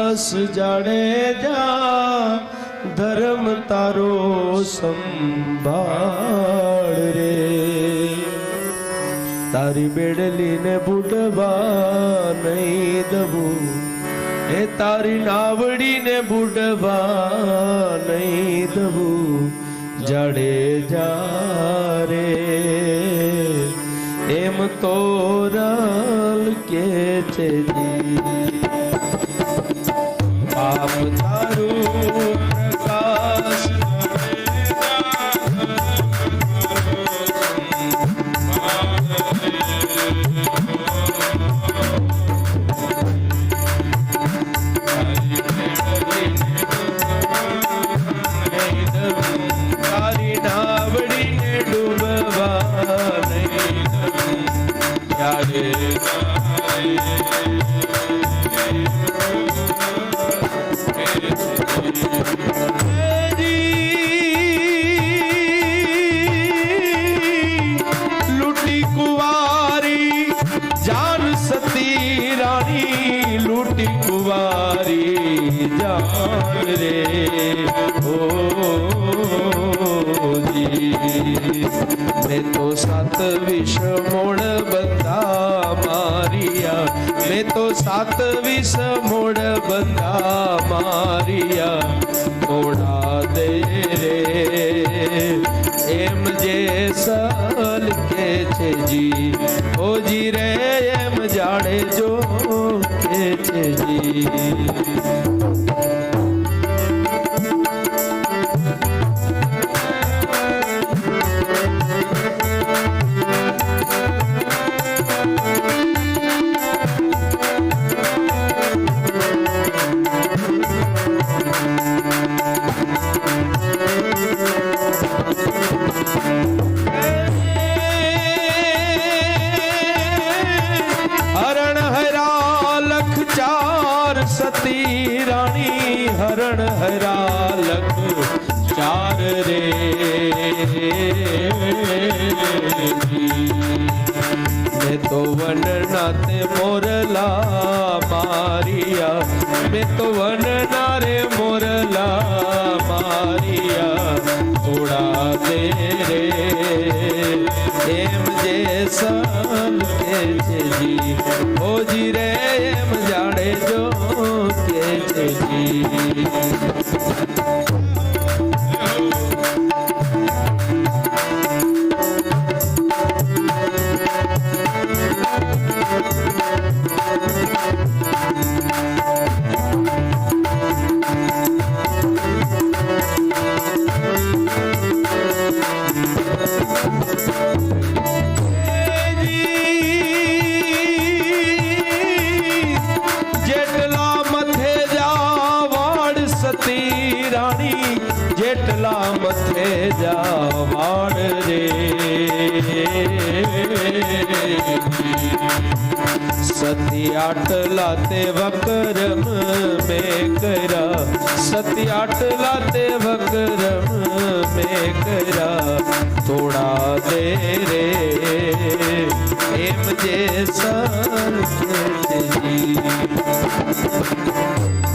પ્રકાશ જાડેજા ધર્મ તારો સંભાળ રે તારી બેડલીને બુડવા નહીં દવું એ તારી નાવડીને બુડવા નહીં દવું જાડેજા રે એમ તો રલ કે છે પાપ તારું પ્રકાશ તારી નાવડીને ડૂબવા નહીં યારે લૂટી કુવારી જાન સતી રાણી લૂટી કુવારી જાન રે ઓ मैं तो सात विष मोड़ बंदा मारिया मैं तो सात विष मोड़ बंदा मारिया तोड़ा दे रे एम जे सल के छे जी ओ जी रे एम जाने जो के छे जी सती रानी हरण हरा लख चार रे मैं तो वन नाते मोरला मारिया मैं तो वन नारे मोरला मारिया तोड़ा दे रे एम जे सल के जी ओ जी रे एम जाने जो के जी रानी जेटला मथे जावाड़ रे सती आटला ते वक्रम में करा सती आटला ते वक्रम में करा तोड़ा दे रे एम जे सल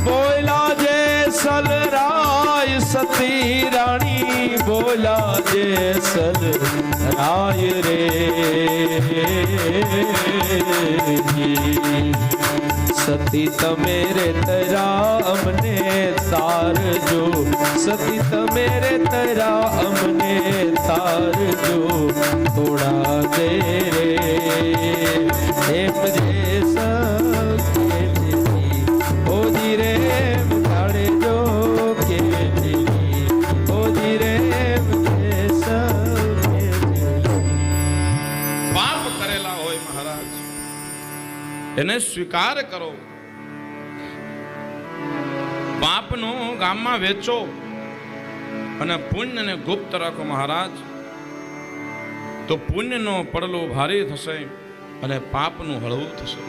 बोला जे सल राय सती रानी बोला जे सल राय रे सती तमेरे तरा अमने तार जो सती तमेरे तरा अमने तार जो तोड़ा दे रे एम जे सल ओ जी रे जाड़े जो के ओ जी रे पाप करेला होय महाराज એને સ્વીકાર કરો પાપનો ગામમાં વેચો અને પુણ્યને ગુપ્ત રાખો મહારાજ તો પુણ્યનો પડલો ભારે થશે અને પાપનું હળવું થશે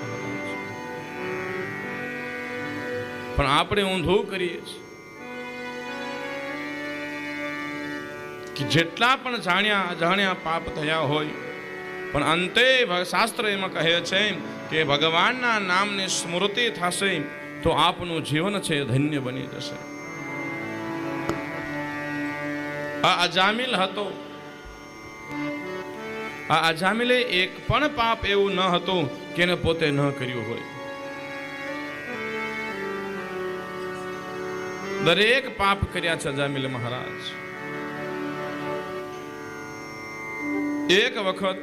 પણ આપણે ઊંધું કરીએ છીએ કે જેટલા પણ જાણ્યા અજાણ્યા પાપ થયા હોય પણ અંતે શાસ્ત્ર એમાં કહે છે કે ભગવાનના નામની સ્મૃતિ થશે તો આપનું જીવન છે એ ધન્ય બની જશે. આ અજામિલ હતો. આ અજામિલે એક પણ પાપ એવું ન હતું કે એને પોતે ન કર્યું હોય. દરેક પાપ કર્યા છે અજામિલ મહારાજ. એક વખત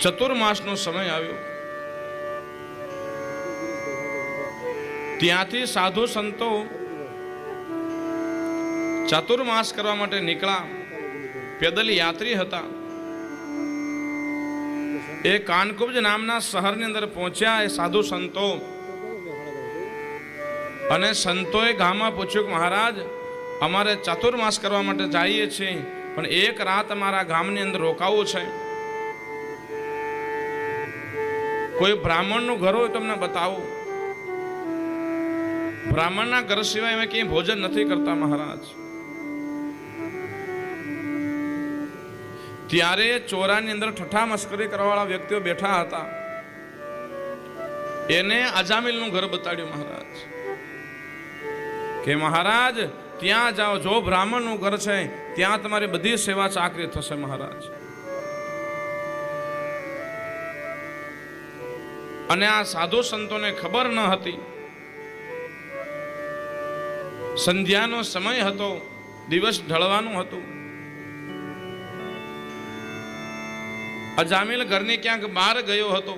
ચતુર્માસનો સમય આવ્યો. ત્યાંથી સાધુ સંતો ચાતુર્માસ કરવા માટે નીકળ્યા. પેદલ યાત્રી હતા. એ કાનકુબ્જ નામના શહેરની અંદર પહોંચ્યા એ સાધુ સંતો. અને સંતોએ ગામમાં પૂછ્યું કે મહારાજ, અમારે ચાતુર્માસ કરવા માટે જઈએ છીએ, પણ એક રાત અમારા ગામની અંદર રોકાવું છે. કોઈ બ્રાહ્મણનું ઘર હોય તમને બતાવો. બ્રાહ્મણના ઘર સિવાય અમે ક્યાંય ભોજન નથી કરતા મહારાજ. ત્યારે ચોરાની અંદર ઠઠ્ઠા મસ્કરી કરવાવાળા વ્યક્તિઓ બેઠા હતા. એને અજામિલનું ઘર બતાડ્યું મહારાજ. કે મહારાજ ત્યાં જાઓ, જો બ્રાહ્મણનું ઘર છે ત્યાં તમારી બધી સેવા ચાકરી થશે મહારાજ. અને આ સાધુ સંતોને ખબર ન હતી. સંધ્યાનો સમય હતો, દિવસ ઢળવાનું હતું. અજામિલ ઘરની ક્યાંક બહાર ગયો હતો.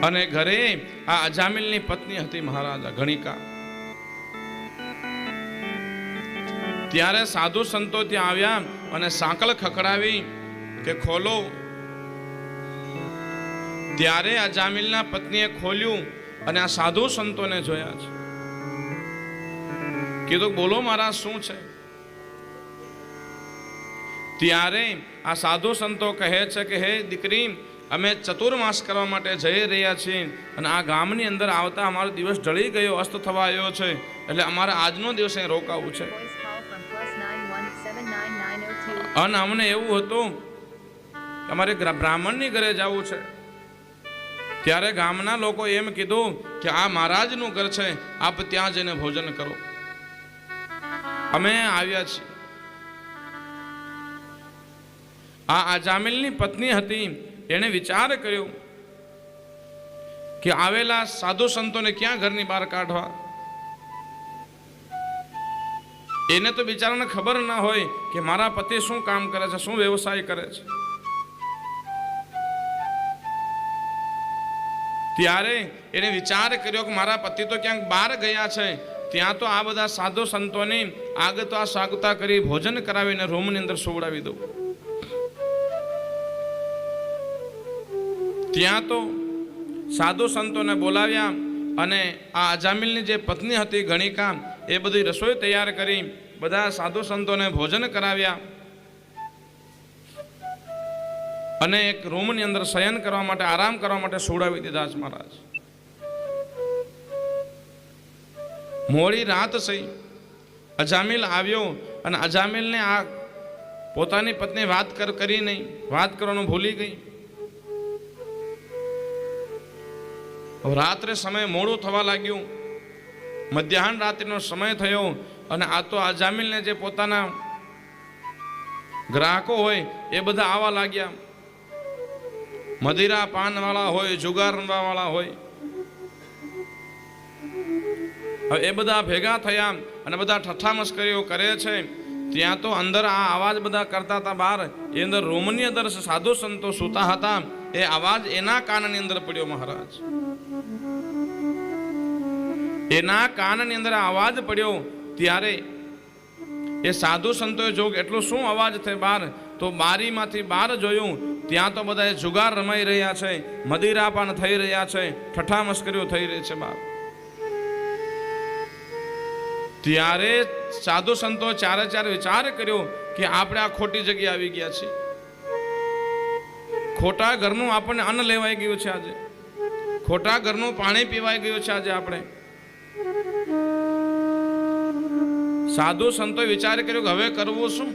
અને ઘરે આ અજામિલની પત્ની હતી મહારાજા ગણિકા. ત્યારે સાધુ સંતો ત્યાં આવ્યા અને સાંકળ ખખડાવી કે ખોલો. ત્યારે અજામિલના પત્નીએ ખોલ્યું અને આ સાધુ સંતોને જોયા છે. કીધું બોલો મારા શું છે? ત્યારે આ સાધુ સંતો કહે છે કે હે દીકરી, અમે ચતુર્માસ કરવા માટે જઈ રહ્યા છીએ અને આ ગામની અંદર આવતા અમારો દિવસ ઢળી ગયો, અસ્ત થવા આવ્યો છે, એટલે અમારે આજનો દિવસ અહીં રોકાવું છે. અને અમને એવું હતું કે અમારે બ્રાહ્મણની ઘરે જવું છે. ત્યારે ગામના લોકો એમ કીધું કે આ મહારાજનું ઘર છે, આપ ત્યાં જઈને ભોજન કરો. અમે આવ્યા છીએ. આ અજામિલની પત્ની હતી. એણે વિચાર કર્યો કે આવેલા સાધુ સંતોને ક્યાં ઘરની બહાર કાઢવા. એને તો બિચારાને ખબર ના હોય કે મારા પતિ શું કામ કરે છે, શું વ્યવસાય કરે છે. ત્યારે એને વિચાર કર્યો કે મારા પતિ તો ક્યાંક બહાર ગયા છે, ત્યાં તો આ બધા સાધુ સંતોની આગતા સાગતા કરી ભોજન કરાવીને રૂમની અંદર સુવડાવી દઉં. ત્યાં તો સાધુ સંતોને બોલાવ્યા અને આ અજામિલની જે પત્ની હતી ગણિકા, એ બધી રસોઈ તૈયાર કરી બધા સાધુ સંતોને ભોજન કરાવ્યા અને એક રૂમની અંદર શયન કરવા માટે, આરામ કરવા માટે સુવડાવી દીધા છે મહારાજ. મોડી રાત થઈ. અજામિલ આવ્યો અને અજામિલને આ પોતાની પત્ની વાત કરી નહીં, વાત કરવાનું ભૂલી ગઈ. રાત્રે સમય મોડું થવા લાગ્યું. મધ્યાહન રાત્રિનો સમય થયો અને આ તો અજામિલને જે પોતાના ગ્રાહકો હોય એ બધા આવવા લાગ્યા. મદિરા પાનવાળા હોય, જુગાર રમવાવાળા હોય, હવે એ બધા ભેગા થયા અને બધા ઠઠ્ઠા મસ્કરીઓ કરે છે. ત્યાં તો અંદર આ અવાજ બધા કરતા હતા. બહાર એ અંદર રૂમની અંદર સાધુ સંતો સૂતા હતા. એ અવાજ એના કાનની અંદર પડ્યો મહારાજ. એના કાનની અંદર અવાજ પડ્યો. ત્યારે એ સાધુ સંતોએ જોયું એટલો શું અવાજ થાય બહાર, તો બારીમાંથી બહાર જોયું. ત્યાં તો બધા જુગાર રમાઈ રહ્યા છે, મદિરા પાન થઈ રહ્યા છે, ઠઠ્ઠા મસ્કરીઓ થઈ રહી છે બહાર. ત્યારે સાધુ સંતો ચારે ચાર વિચાર કર્યો કે આપણે આ ખોટી જગ્યાએ આવી ગયા છીએ. ખોટા ઘરનું આપણને અન્ન લેવાઈ ગયું છે આજે. ખોટા ઘરનું પાણી પીવાઈ ગયું છે આજે આપણે. સાધુ સંતોએ વિચાર કર્યો કે હવે કરવું શું?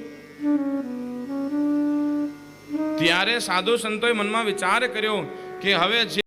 ત્યારે સાધુ સંતોએ મનમાં વિચાર કર્યો કે હવે જે